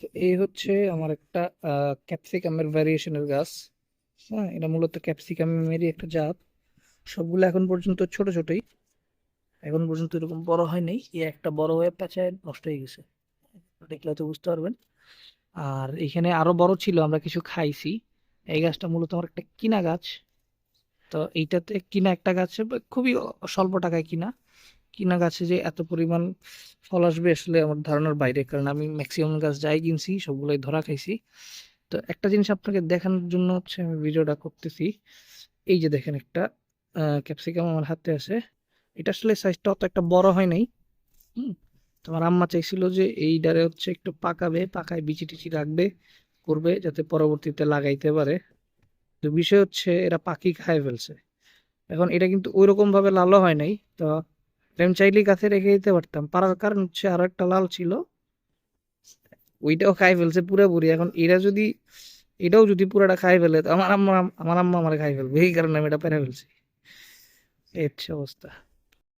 তো এই হচ্ছে আমার একটা ক্যাপসিকামের ভ্যারিয়েশনের গাছ। হ্যাঁ, এটা মূলত ক্যাপসিকামেরই একটা জাত। সবগুলো এখন পর্যন্ত ছোট ছোটই, এখন পর্যন্ত এরকম বড় হয় নাই। এই একটা বড় হয়ে পেঁচায় নষ্ট হয়ে গেছে, দেখলে তো বুঝতে পারবেন। আর এখানে আরো বড় ছিল, আমরা কিছু খাইছি। এই গাছটা মূলত আমার একটা কিনা গাছ। তো এইটাতে কিনা একটা গাছে খুবই স্বল্প টাকায় কিনা। কিনা গাছে যে এত পরিমাণ ফল আসবে আসলে আমার ধারণার বাইরে, কারণ আমি ম্যাক্সিমাম গাছ যাই কিনছি সবগুলোই ধরা খাইছি। তো একটা জিনিস আপনাকে দেখানোর জন্য হচ্ছে আমি ভিডিওটা করতেছি। এই যে দেখেন একটা ক্যাপসিকাম আমার হাতে আছে। এটা আসলে সাইজটা অত একটা বড় হয় নাই। হুম। তো আমার আম্মা চাইছিল যে এইটারে হচ্ছে একটু পাকাবে, পাকায় বিচি টিচি রাখবে, করবে যাতে পরবর্তীতে লাগাইতে পারে। তো বিষয় হচ্ছে এরা পাখি খায় ফেলছে। এখন এটা কিন্তু ওইরকম ভাবে লালও হয় নাই। তো এটা আমি চাইলেই গাছে রেখে দিতে পারতাম, পারার কারণ হচ্ছে আরো একটা লাল ছিল, ওইটাও খাই ফেলছে পুরোপুরি। এখন এরা যদি এটাও যদি পুরোটা খাই ফেলে তো আমার আম্মা আমার খাই ফেলবে, এই কারণে আমি এটা পেরে ফেলছি। এই হচ্ছে অবস্থা।